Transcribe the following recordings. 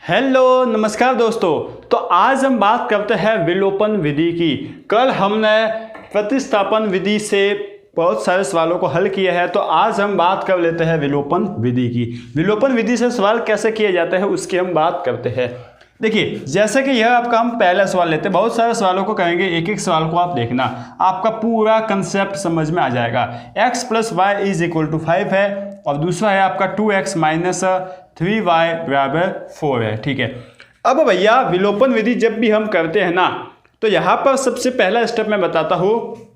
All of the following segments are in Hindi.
हेलो नमस्कार दोस्तों। तो आज हम बात करते हैं विलोपन विधि की। कल हमने प्रतिस्थापन विधि से बहुत सारे सवालों को हल किया है, तो आज हम बात कर लेते हैं विलोपन विधि की। विलोपन विधि से सवाल कैसे किए जाते हैं उसकी हम बात करते हैं। देखिए, जैसे कि यह आपका हम पहला सवाल लेते हैं, बहुत सारे सवालों को कहेंगे, एक एक सवाल को आप देखना, आपका पूरा कंसेप्ट समझ में आ जाएगा। x + y = 5 है और दूसरा है आपका 2x - 3y = 4 है। ठीक है, अब भैया विलोपन विधि जब भी हम करते हैं ना, तो यहाँ पर सबसे पहला स्टेप मैं बताता हूँ,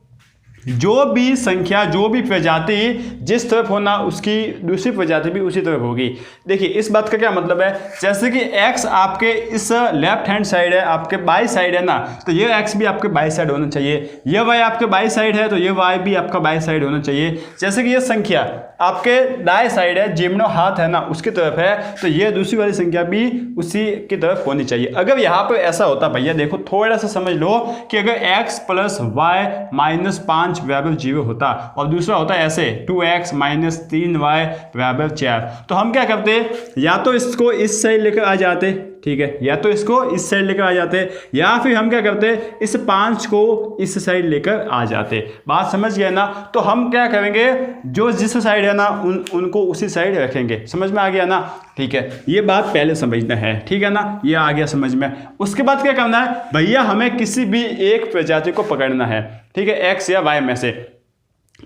जो भी संख्या, जो भी प्रजाति जिस तरफ होना उसकी दूसरी प्रजाति भी उसी तरफ होगी। देखिए, इस बात का क्या मतलब है, जैसे कि x आपके इस लेफ्ट हैंड साइड है, आपके बाई साइड है ना, तो ये x भी आपके बाई साइड होना चाहिए। ये y आपके बाई साइड है तो ये y भी आपका बाई साइड होना चाहिए। जैसे कि ये संख्या आपके दाएं साइड है, जिम्नो हाथ है ना उसकी तरफ है, तो ये दूसरी वाली संख्या भी उसी की तरफ होनी चाहिए। अगर यहाँ पर ऐसा होता, भैया देखो थोड़ा सा समझ लो कि अगर x + y - 5 = 0 होता और दूसरा होता ऐसे 2x - 3y = 4, तो हम क्या करते, या तो इसको इस साइड लेकर आ जाते, ठीक है, या तो इसको इस साइड लेकर आ जाते, या फिर हम क्या करते, इस 5 को इस साइड लेकर आ जाते। बात समझ गए ना। तो हम क्या करेंगे, जो जिस साइड है ना उनको उसी साइड रखेंगे। समझ में आ गया ना। ठीक है, ये बात पहले समझना है, ठीक है ना, ये आ गया समझ में। उसके बाद क्या करना है भैया, हमें किसी भी एक प्रजाति को पकड़ना है, ठीक है, x या y में से।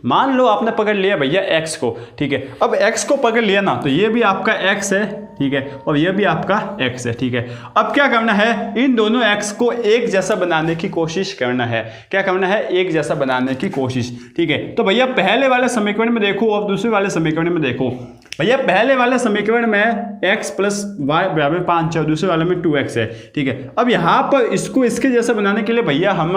मान लो आपने पकड़ लिया भैया x को, ठीक है। अब x को पकड़ लिया ना, तो ये भी आपका x है, ठीक है, और ये भी आपका x है, ठीक है। अब क्या करना है, इन दोनों x को एक जैसा बनाने की कोशिश करना है। क्या करना है, एक जैसा बनाने की कोशिश, ठीक है। तो भैया पहले वाले समीकरण में देखो और दूसरे वाले समीकरण में देखो। भैया पहले वाले समीकरण में x + y = 5 है और दूसरे वाले में 2x है, ठीक है। अब यहाँ पर इसको इसके जैसा बनाने के लिए भैया हम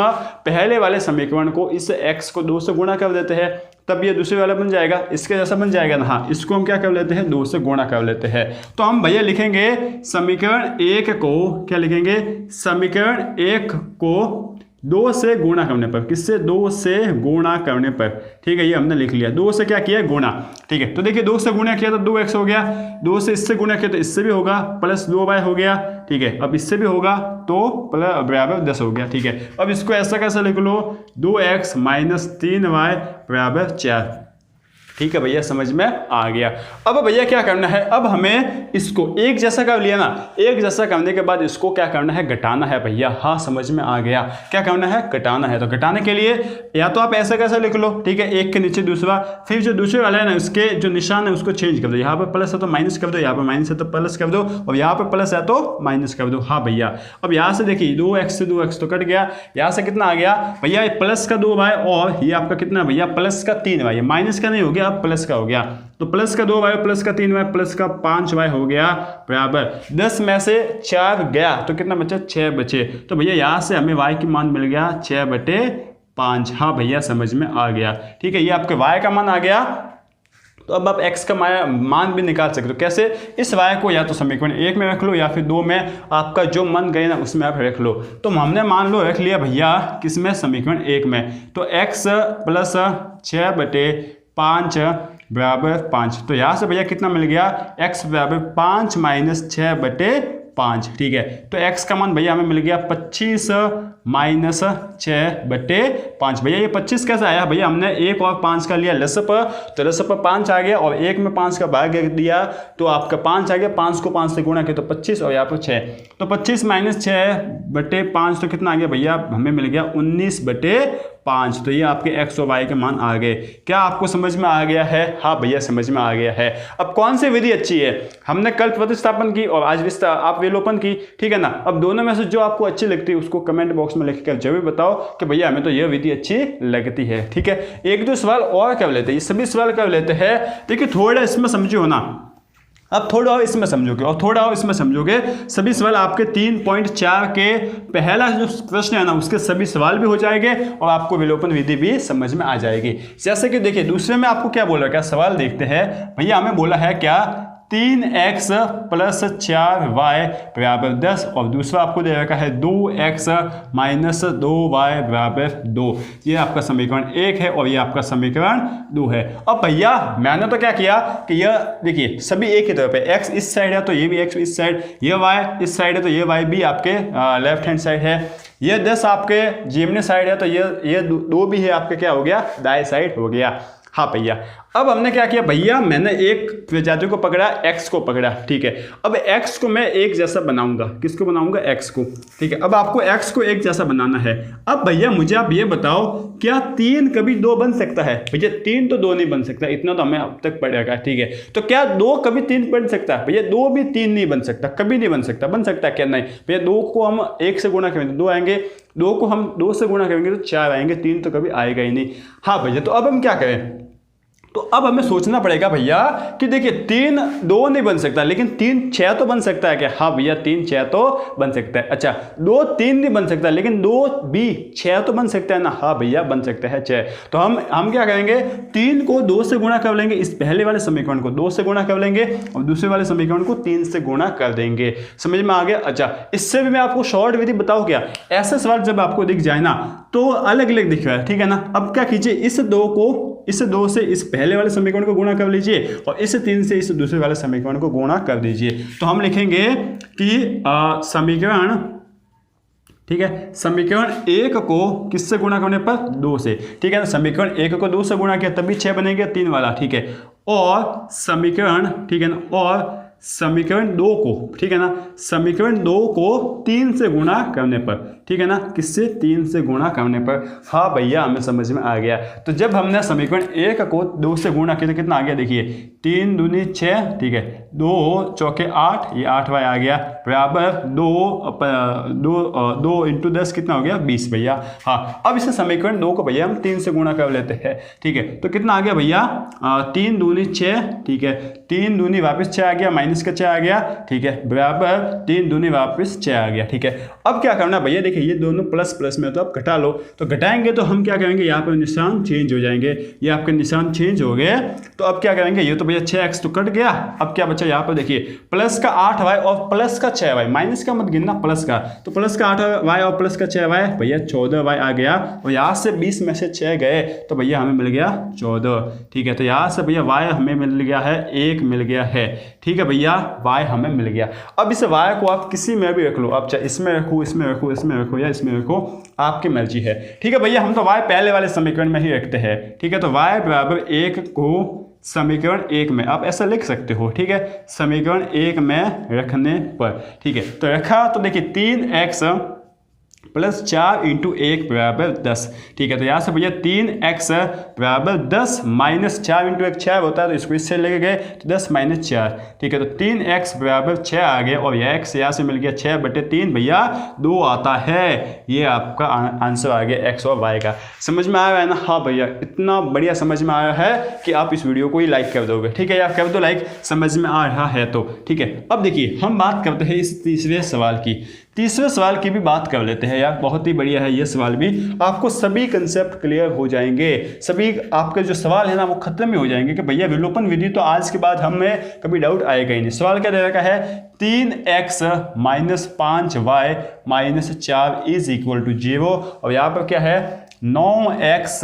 पहले वाले समीकरण को इस x को 2 से गुणा कर देते हैं, तब ये दूसरे वाला बन जाएगा, इसके जैसा बन जाएगा ना। हाँ, इसको हम क्या कर लेते हैं, 2 से गुणा कर लेते हैं। तो हम भैया लिखेंगे समीकरण 1 को, क्या लिखेंगे, समीकरण 1 को 2 से गुणा करने पर, किससे, 2 से गुणा करने पर, ठीक है, ये हमने लिख लिया। 2 से क्या किया, गुणा, ठीक है। तो देखिए 2 से गुणा किया तो 2x हो गया, 2 से इससे गुणा किया तो इससे भी होगा, प्लस 2y हो गया, ठीक है। अब इससे भी होगा तो = 10 हो गया, ठीक है। अब इसको ऐसा कैसे लिख लो, 2x - 3y = 4, ठीक है भैया, समझ में आ गया। अब भैया क्या करना है, अब हमें इसको एक जैसा कर लिया ना, एक जैसा करने के बाद इसको क्या करना है, घटाना है भैया। हाँ, समझ में आ गया, क्या करना है, घटाना है। तो घटाने के लिए या तो आप ऐसा कैसे लिख लो, ठीक है, एक के नीचे दूसरा, फिर जो दूसरे वाला है ना उसके जो निशान है उसको चेंज कर दो, यहाँ पर प्लस है तो माइनस कर दो, यहाँ पर माइनस है तो प्लस कर दो, और यहाँ पर प्लस है तो माइनस कर दो। हाँ भैया, अब यहाँ से देखिए 2x से 2x तो कट गया, यहाँ से कितना आ गया भैया, प्लस का 2y और ये आपका कितना भैया, प्लस का 3y, माइनस का नहीं हो गया, अब प्लस का हो गया। तो प्लस का 2y प्लस का 3y प्लस का 5y हो गया बराबर 10 में से 4 गया तो कितना बचा, 6 बचे। तो भैया यहाँ से हमें y की मान मिल गया 6/5। हाँ भैया, समझ में आ गया, ठीक है, ये आपके y का मान आ गया। तो अब आप x का मान भी निकाल सकते हो। कैसे, इस y को या तो समीकरण 1 में रख लो या फिर 2 में, आपका जो मन गए ना उसमें आप रख लो। तो हमने मान लो रख लिया भैया किसमें, समीकरण 1 में। तो x + 6/5 = 5। तो यहाँ से भैया कितना मिल गया, x = 5 - 6/5, ठीक है। तो x का मान भैया हमें मिल गया 25 - 6/5। भैया ये 25 कैसे आया भैया, हमने 1 और 5 का लिया लसप, तो लसप 5 आ गया और 1 में 5 का भाग दिया तो आपका 5 आ गया, 5 को 5 से गुणा किया तो 25 और यहाँ पर 6, तो 25 - 6/5 तो कितना आ गया भैया, हमें मिल गया 19/5। तो ये आपके x और y के मान आ गए। क्या आपको समझ में आ गया है? हाँ भैया, समझ में आ गया है। अब कौन सी विधि अच्छी है, हमने कल प्रतिस्थापन की और आज आप विलोपन की, ठीक है ना। अब दोनों में से जो आपको अच्छी लगती है उसको कमेंट बॉक्स में लिखकर जरूर बताओ कि भैया हमें तो यह विधि अच्छी लगती है, ठीक है। एक दो सवाल और कर लेते हैं, ये सभी सवाल कर लेते हैं। देखिए थोड़ा इसमें समझो ना, अब थोड़ा और इसमें समझोगे और थोड़ा और इसमें समझोगे, सभी सवाल आपके 3.4 के पहला जो प्रश्न है ना उसके सभी सवाल भी हो जाएंगे और आपको विलोपन विधि भी समझ में आ जाएगी। जैसे कि देखिए दूसरे में आपको क्या बोला, क्या सवाल देखते हैं भैया, हमें बोला है क्या 3x प्लस 4y बराबर 10 और दूसरा आपको दे रखा है 2x माइनस 2y बराबर 2। ये आपका समीकरण 1 है और ये आपका समीकरण 2 है। अब भैया मैंने तो क्या किया कि यह देखिए सभी एक ही तरफ पे x इस साइड है तो ये भी x इस साइड, ये y इस साइड है तो ये y भी आपके लेफ्ट हैंड साइड है, ये 10 आपके जीवनी साइड है तो ये 2 भी है आपके क्या हो गया दाएं साइड हो गया। हाँ भैया अब हमने क्या किया भैया, मैंने एक प्रजाति को पकड़ा, x को पकड़ा, ठीक है। अब x को मैं एक जैसा बनाऊंगा, किसको बनाऊंगा x को, ठीक है। अब आपको x को एक जैसा बनाना है। अब भैया मुझे आप ये बताओ क्या 3 कभी 2 बन सकता है? भैया 3 तो 2 नहीं बन सकता, इतना तो हमें अब तक पड़ेगा, ठीक है। तो क्या 2 कभी 3 बन सकता है? भैया 2 भी 3 नहीं बन सकता, कभी नहीं बन सकता। बन सकता है क्या? नहीं भैया, 2 को हम 1 से गुणा करेंगे तो 2 आएंगे, 2 को हम 2 से गुणा करेंगे तो 4 आएंगे, 3 तो कभी आएगा ही नहीं। हाँ भैया तो अब हम क्या करें, तो अब हमें सोचना पड़ेगा भैया कि देखिए 3 2 नहीं बन सकता लेकिन 3 6 तो बन सकता है क्या? हाँ भैया 3 6 तो बन सकता है। अच्छा 2 3 नहीं बन सकता लेकिन 2 भी 6 तो बन सकता है ना? हाँ भैया बन सकता है 6। तो हम क्या करेंगे, 3 को 2 से गुणा कर लेंगे, इस पहले वाले समीकरण को 2 से गुणा कर लेंगे और दूसरे वाले समीकरण को 3 से गुणा कर देंगे। समझ में आ गया? अच्छा इससे भी मैं आपको शॉर्ट विधि बताऊँ क्या, ऐसा सवाल जब आपको दिख जाए ना तो अलग अलग दिख रहा है, ठीक है ना। अब क्या कीजिए, इस 2 से इस पहले वाले समीकरण को गुणा कर लीजिए और इस 3 से इस दूसरे वाले समीकरण को गुणा कर दीजिए। तो हम लिखेंगे कि समीकरण, ठीक है, समीकरण 1 को किससे गुणा करने पर 2 से, ठीक है ना। समीकरण 1 को 2 से गुणा किया तभी 6 बनेगा 3 वाला, ठीक है। और समीकरण, ठीक है ना, और समीकरण 2 को, ठीक है ना, समीकरण 2 को 3 से गुणा करने पर, ठीक है ना, किससे 3 से गुणा करने पर। हाँ भैया हमें समझ में आ गया। तो जब हमने समीकरण 1 को 2 से गुणा किया तो कितना आ गया, देखिए 3 दूनी 6, ठीक है, 2 चौके 8, ये 8y आ गया बराबर 2 इंटू 10 कितना हो गया 20 भैया। हाँ अब इसे समीकरण 2 को भैया हम 3 से गुणा कर लेते हैं, ठीक है। तो कितना आ गया भैया 3 दूनी 6, ठीक है, 3 दूनी वापस 6 आ गया, माइनस का 6 आ गया, ठीक है, बराबर 3 दूनी वापस 6 आ गया, ठीक है। अब क्या करना भैया, देखिए ये दोनों प्लस प्लस में तो आप घटा लो, तो घटाएंगे तो हम क्या करेंगे, यहाँ पर निशान चेंज हो जाएंगे, ये आपके निशान चेंज हो गए। तो अब क्या करेंगे, ये तो भैया 6x तो कट गया, अब क्या बचा यहाँ पर देखिए प्लस का 8y और प्लस का 6y, माइनस का मत गिनना प्लस का, तो प्लस का 8y और प्लस का 6y भैया 14y आ गया और यहाँ से 20 में से 6 गए तो भैया हमें मिल गया 14, ठीक है। तो यहाँ से भैया y हमें मिल गया है 1 मिल गया है, ठीक है भैया, y हमें मिल गया। अब इस y को आप किसी में भी रख लो, आप चाहे इसमें रखो, इसमें रखो, इसमें रखो या इसमें रखो, आपकी मर्जी है, ठीक है भैया। हम तो y पहले वाले समीकरण में ही रखते हैं, ठीक है। तो y बराबर 1 को समीकरण 1 में आप ऐसा लिख सकते हो, ठीक है, समीकरण 1 में रखने पर, ठीक है। तो रखा तो देखिए 3x प्लस 4 इंटू 1 बराबर 10, ठीक है। तो यहाँ से भैया 3x बराबर 10 माइनस 4 इंटू 1 6 होता है, तो इसको इससे लेके गए तो 10 माइनस 4, ठीक है। तो 3x बराबर 6 आ गया और यह x यहाँ से मिल गया 6/3 भैया 2 आता है। ये आपका आंसर आ गया x और y का। समझ में आया है ना? हाँ भैया इतना बढ़िया समझ में आया है कि आप इस वीडियो को ही लाइक कर दोगे, ठीक है, या कर दो लाइक, समझ में आ रहा है तो, ठीक है। अब देखिए हम बात करते हैं इस तीसरे सवाल की, तीसरे सवाल की भी बात कर लेते हैं यार, बहुत ही बढ़िया है ये सवाल भी, आपको सभी कंसेप्ट क्लियर हो जाएंगे, सभी आपके जो सवाल है ना वो खत्म ही हो जाएंगे कि भैया विलोपन विधि तो आज के बाद हमें कभी डाउट आएगा ही नहीं। सवाल क्या दे रखा है, 3x minus 5y minus 4 is equal to 0 और यहाँ पर क्या है 9x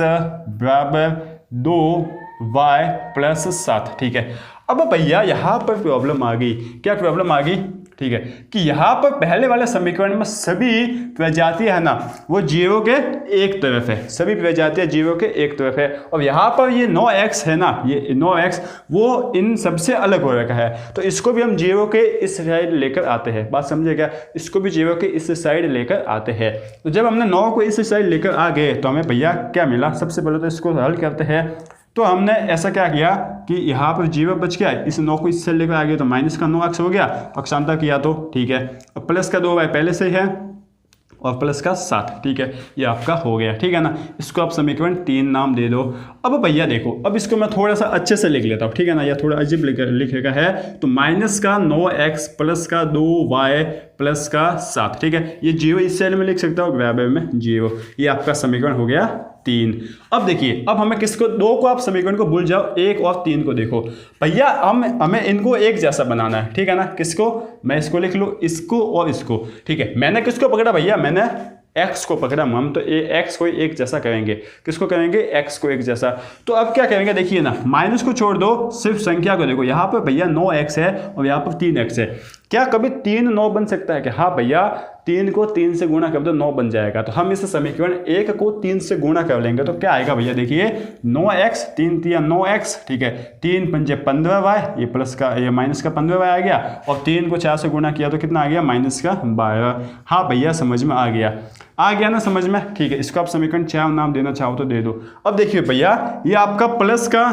बराबर 2y प्लस 7, ठीक है। अब भैया यहाँ पर प्रॉब्लम आ गई, क्या प्रॉब्लम आ गई, ठीक है, कि यहाँ पर पहले वाले समीकरण में सभी प्रजातियां है ना वो 0 के एक तरफ है, सभी प्रजातियां 0 के एक तरफ है और यहाँ पर ये 9x है ना, ये 9x वो इन सबसे अलग हो रखा है, तो इसको भी हम 0 के इस साइड लेकर आते हैं, बात समझे क्या, इसको भी 0 के इस साइड लेकर आते हैं। तो जब हमने 9 को इस साइड लेकर आ गए तो हमें भैया क्या मिला, सबसे पहले तो इसको हल करते हैं। तो हमने ऐसा क्या किया कि यहाँ पर 0 बच गया, इस 9 को इससे लेकर आ गया तो माइनस का 9x हो गया, पक्षांतर किया तो, ठीक है, और प्लस का 2y पहले से ही है और प्लस का 7, ठीक है, ये आपका हो गया, ठीक है ना। इसको आप समीकरण 3 नाम दे दो। अब भैया देखो, अब इसको मैं थोड़ा सा अच्छे से लिख लेता हूँ, ठीक है ना, या थोड़ा अजीब लिखेगा है, तो माइनस का 9x प्लस का 2y प्लस का 7, ठीक है, ये 0 इस साइड में लिख सकता हूँ, बराबर में 0, ये आपका समीकरण हो गया 3। अब देखिए, अब हमें किसको, 2 को आप समीकरण को भूल जाओ, 1 और 3 को देखो भैया, हमें इनको एक जैसा बनाना है, ठीक है ना। किसको, मैं इसको लिख लूँ, इसको और इसको, ठीक है। मैंने किसको पकड़ा भैया, मैंने x को पकड़ा, हम तो x को एक जैसा करेंगे। किसको करेंगे, x को एक जैसा। तो अब क्या करेंगे, देखिए ना, माइनस को छोड़ दो, सिर्फ संख्या को देखो। यहाँ पर भैया 9x है और यहाँ पर 3x है। क्या कभी 3 9 बन सकता है कि, हाँ भैया 3 को 3 से गुणा कर दो 9 बन जाएगा। तो हम इस समीकरण 1 को 3 से गुणा कर लेंगे तो क्या आएगा भैया, देखिए 9x, 3 3 9x, ठीक है, 3 पंजे 15y, ये प्लस का ये माइनस का 15y आ गया, और 3 को 4 से गुणा किया तो कितना आ गया, माइनस का 12। हाँ भैया समझ में आ गया ना समझ में, ठीक है। इसको आप समीकरण 4 नाम देना चाहो तो दे दो। अब देखिए भैया, ये आपका प्लस का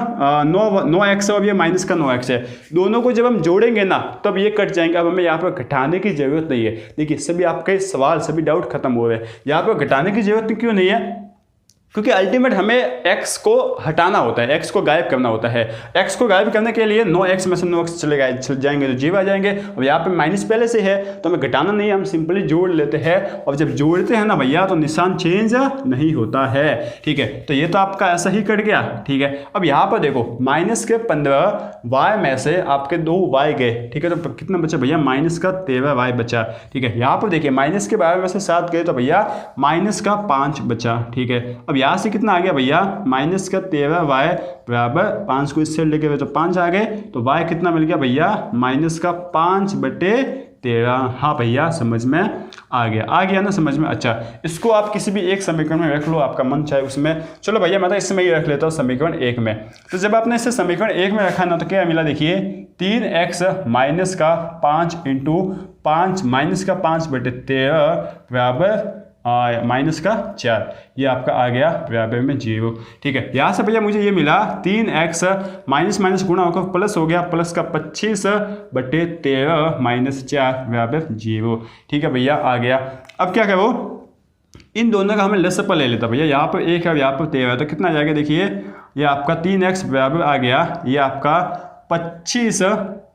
9x और ये माइनस का 9x है, दोनों को जब हम जोड़ेंगे ना तब ये कट जाएंगे। अब हमें यहाँ पर घटाने की जरूरत नहीं है। देखिए सभी आपके सवाल, सभी डाउट खत्म हो रहे हैं। यहाँ पर घटाने की जरूरत क्यों नहीं है, क्योंकि अल्टीमेट हमें x को हटाना होता है, x को गायब करना होता है। x को गायब करने के लिए 9x में से 9x चले जाएंगे तो 0 आ जाएंगे। अब यहाँ पे माइनस पहले से है तो हमें घटाना नहीं है, हम सिंपली जोड़ लेते हैं। और जब जोड़ते हैं ना भैया तो निशान चेंज नहीं होता है, ठीक है। तो ये तो आपका ऐसा ही कट गया, ठीक है। अब यहाँ पर देखो, माइनस के 15y में से आपके 2y गए, ठीक है, तो कितना बचा भैया, माइनस का 13y बचा, ठीक है। यहाँ पर देखिए माइनस के 12 में से 7 गए तो भैया माइनस का 5 बचा, ठीक है। अब यहाँ से कितना आ गया भैया, माइनस का 13y बराबर 5 को इससे लेके हुए तो 5 आ गए, तो y कितना मिल गया भैया, माइनस का 5/13। हाँ भैया समझ में आ गया ना समझ में। अच्छा, इसको आप किसी भी एक समीकरण में रख लो, आपका मन चाहे उसमें। चलो भैया मैं तो इसमें ही रख लेता हूँ, समीकरण 1 में। तो जब आपने इसे समीकरण 1 में रखा ना तो क्या मिला, देखिए 3x माइनस का 5 इंटू 5 माइनस का 5/13 बराबर माइनस का 4, ये आपका आ गया बराबर में 0, ठीक है। यहाँ से भैया मुझे ये मिला 3x माइनस माइनस गुणा होकर प्लस हो गया, प्लस का 25/13 माइनस 4 बराबर 0, ठीक है भैया आ गया। अब क्या करो, इन दोनों का हमें लसपा ले लेता भैया, यहाँ पर 1 है यहाँ पर 13 है, तो कितना आ जाएगा, देखिए ये आपका 3x बराबर आ गया, ये आपका 25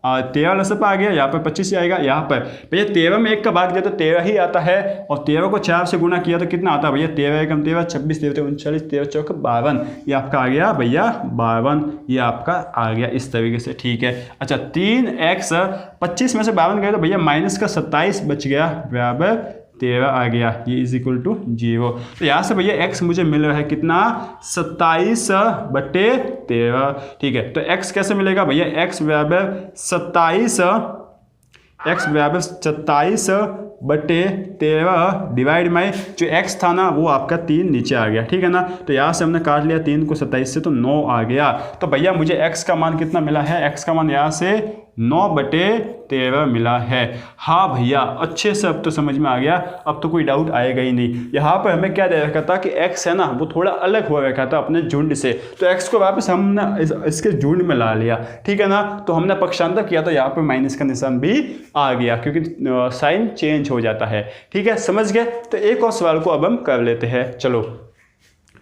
13 लसपा आ गया, यहाँ पर 25 आएगा। यहाँ पर भैया 13 में 1 का भाग दिया तो 13 ही आता है, और 13 को 4 से गुणा किया तो कितना आता है भैया, 13 एकम 13, 26 13 39, 13 चौक 52, ये आपका आ गया भैया 52, ये आपका आ गया इस तरीके से, ठीक है। अच्छा 3x 25 में से 52 गए तो भैया माइनस का 27 बच गया बराबर 13 आ गया, ये इज इक्वल टू 0। तो यहाँ से भैया x मुझे मिल रहा है कितना, 27/13, ठीक है। तो x कैसे मिलेगा भैया, x बराबर 27/13 डिवाइड में जो x था ना वो आपका 3 नीचे आ गया, ठीक है ना। तो यहाँ से हमने काट लिया 3 को 27 से तो 9 आ गया। तो भैया मुझे x का मान कितना मिला है, x का मान यहाँ से 9/13 मिला है। हाँ भैया अच्छे से अब तो समझ में आ गया, अब तो कोई डाउट आएगा ही नहीं। यहाँ पर हमें क्या दे रखा था कि x है ना वो थोड़ा अलग हो रखा था अपने झुंड से, तो x को वापस हमने इसके झुंड में ला लिया, ठीक है ना। तो हमने पक्षांतर किया तो यहाँ पर माइनस का निशान भी आ गया, क्योंकि साइन चेंज हो जाता है, ठीक है, समझ गए। तो एक और सवाल को अब हम कर लेते हैं, चलो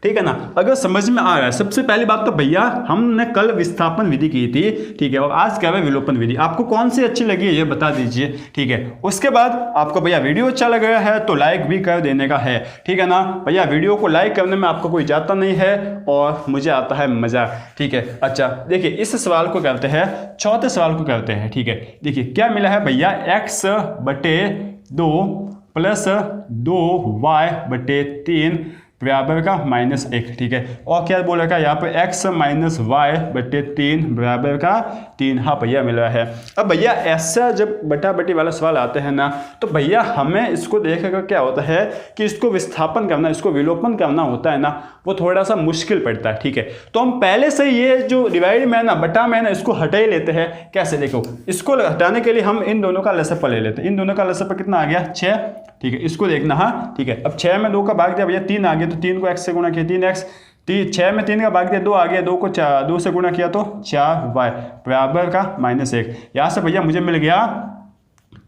ठीक है ना। अगर समझ में आ रहा है, सबसे पहली बात तो भैया हमने कल विस्थापन विधि की थी, ठीक है, और आज क्या है विलोपन विधि। आपको कौन सी अच्छी लगी है ये बता दीजिए, ठीक है। उसके बाद आपको भैया वीडियो अच्छा लग रहा है तो लाइक भी कर देने का है, ठीक है ना भैया। वीडियो को लाइक करने में आपको कोई जाता नहीं है और मुझे आता है मजा, ठीक है। अच्छा देखिए इस सवाल को करते हैं, चौथे सवाल को करते हैं, ठीक है। देखिए क्या मिला है भैया, x/2 प्लस 2y/3 बराबर का -1, ठीक है। और क्या बोल रखा है यहाँ पे, x - y/3 बराबर का 3। हाँ भैया मिल रहा है। अब भैया ऐसा जब बटा बटी वाला सवाल आते हैं ना तो भैया हमें इसको देखकर क्या होता है कि इसको विस्थापन करना, इसको विलोपन करना होता है ना, वो थोड़ा सा मुश्किल पड़ता है, ठीक है। तो हम पहले से ये जो डिवाइड में ना बटा में ना इसको हटा ही लेते हैं। कैसे, देखो इसको हटाने के लिए हम इन दोनों का लसपा ले लेते हैं। इन दोनों का लसपा कितना आ गया, 6, ठीक है। इसको देखना, हाँ ठीक है। अब 6 में 2 का भाग दिया भैया 3 आ गया, तो 3 को x से गुणा किया 3x, 6 में 3 का भाग दिया 2 आ गया, 2 को 2 से गुणा किया तो 4y बराबर का -1। यहाँ से भैया मुझे मिल गया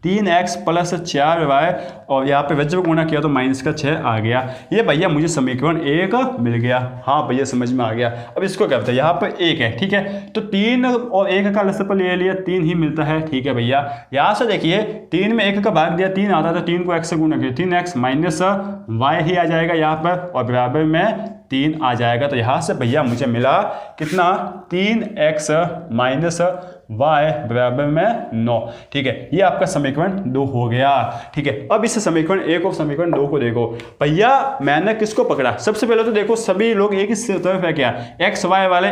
3x प्लस 4y और यहाँ पे वज्र गुणा किया तो -6 आ गया। ये भैया मुझे समीकरण 1 मिल गया। हाँ भैया समझ में आ गया। अब इसको क्या होता है, यहाँ पर 1 है, ठीक है, तो 3 और 1 का लसपल ले लिया, 3 ही मिलता है, ठीक है भैया। यहाँ से देखिए 3 में 1 का भाग दिया 3 आता है, तो 3 को x से गुणा किया 3x माइनस y ही आ जाएगा यहाँ पर और बराबर में 3 आ जाएगा। तो यहाँ से भैया मुझे मिला कितना, 3x माइनस y बराबर में 9, ठीक है। ये आपका समीकरण 2 हो गया, ठीक है। अब इस समीकरण 1 और समीकरण 2 को देखो भैया, मैंने किसको पकड़ा, सबसे पहले तो देखो सभी लोग एक ही तरफ है, क्या x y वाले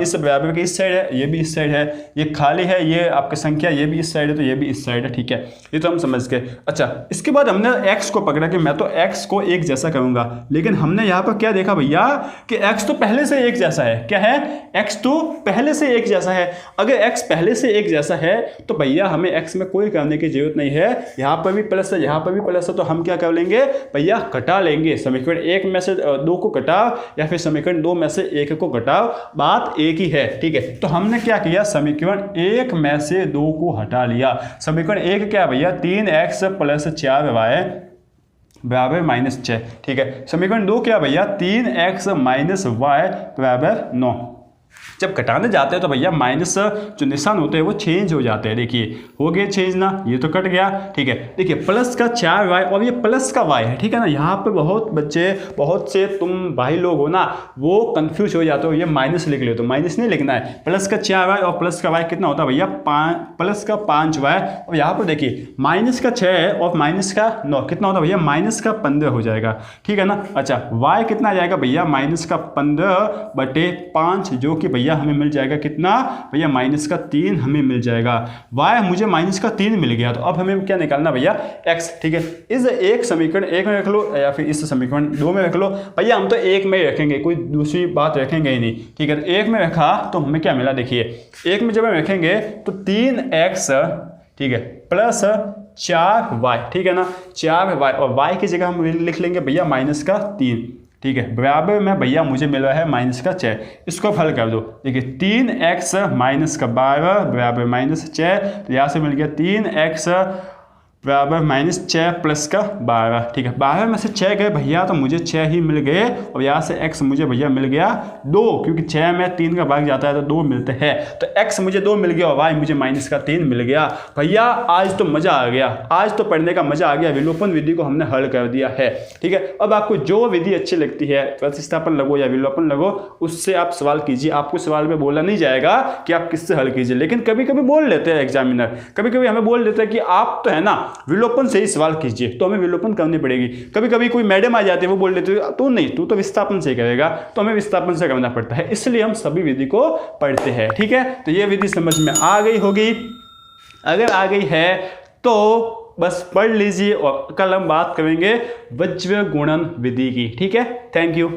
इस बराबर के इस साइड है, ये भी इस साइड है, ये खाली है, ये आपकी संख्या ये भी इस साइड है, तो ये भी इस साइड है, ठीक है। ये तो हम समझ गए। अच्छा, इसके बाद हमने x को पकड़ा कि मैं तो x को एक जैसा करूंगा, लेकिन हमने यहाँ पर क्या देखा भैया कि x तो पहले से एक जैसा है। क्या है, x तो पहले से एक जैसा है। अगर x पहले से एक जैसा है तो भैया हमें x में कोई करने की जरूरत नहीं है। यहाँ पर भी प्लस है, यहाँ पर भी प्लस है, तो हम क्या कर लेंगे भैया, घटा लेंगे। समीकरण 1 में से 2 को घटाओ या फिर समीकरण 2 में से 1 को घटाओ, बात एक ही है, ठीक है। तो हमने क्या किया, समीकरण 1 में से 2 को हटा लिया। समीकरण 1 क्या भैया, 3x प्लस 4y बराबर -6, ठीक है। समीकरण 2 क्या भैया, 3x माइनस y बराबर 9। जब घटाने जाते हैं तो भैया माइनस जो निशान होते हैं वो चेंज हो जाते हैं। देखिए हो गया चेंज ना, ये तो कट गया, ठीक है। देखिए प्लस का 4y और ये प्लस का y है, ठीक है ना। यहाँ पे बहुत बच्चे, बहुत से तुम भाई लोग हो ना, वो कंफ्यूज हो जाते हो, ये माइनस लिख ले, तो माइनस नहीं लिखना है। प्लस का 4y और प्लस का y कितना होता है भैया, प्लस का 5y और यहाँ पर देखिए माइनस का 6 और माइनस का 9 कितना होता है भैया, माइनस का 15 हो जाएगा, ठीक है ना। अच्छा y कितना आ जाएगा भैया, माइनस का 15/5, जो कि भैया हमें मिल जाएगा कितना भैया, माइनस का 3 हमें मिल जाएगा। y मुझे माइनस का 3 मिल गया, तो अब हमें क्या निकालना भैया, x, ठीक है। इस एक समीकरण 1 में रख लो या फिर इस समीकरण 2 में रख लो भैया, हम तो 1 में ही रखेंगे, कोई दूसरी बात रखेंगे ही नहीं, ठीक है। तो 1 में रखा तो हमें क्या मिला, देखिए 1 में जब हम रखेंगे तो 3x, ठीक है, प्लस 4y, ठीक है ना, 4y और y की जगह हम लिख लेंगे भैया माइनस का 3, ठीक है, बराबर में भैया मुझे मिल रहा है माइनस का 6। इसको हल कर दो, देखिए 3x माइनस का 12 बराबर -6, तो यहाँ से मिल गया 3x बराबर -6 प्लस का 12, ठीक है। 12 में से 6 गए भैया तो मुझे 6 ही मिल गए और यहाँ से x मुझे भैया मिल गया 2, क्योंकि 6 में 3 का भाग जाता है तो 2 मिलते हैं, तो x मुझे 2 मिल गया और y मुझे माइनस का 3 मिल गया। भैया आज तो मज़ा आ गया, आज तो पढ़ने का मज़ा आ गया। विलोपन विधि को हमने हल कर दिया है, ठीक है। अब आपको जो विधि अच्छी लगती है, प्रतिस्थापन लगो या विलोपन लगो, उससे आप सवाल कीजिए। आपको सवाल में बोला नहीं जाएगा कि आप किससे हल कीजिए, लेकिन कभी कभी बोल लेते हैं एग्जामिनर, कभी कभी हमें बोल देते हैं कि आप तो है ना विलोपन से ही सवाल कीजिए, तो हमें विलोपन करनी पड़ेगी। कभी कभी कोई मैडम आ जाती है, वो बोल देती है तू नहीं, तू तो विस्थापन से करेगा, तो हमें विस्थापन से करना पड़ता है, इसलिए हम सभी विधि को पढ़ते हैं, ठीक है। तो ये विधि समझ में आ गई होगी, अगर आ गई है तो बस पढ़ लीजिए और कल हम बात करेंगे वज्र गुणन विधि की, ठीक है। Thank you.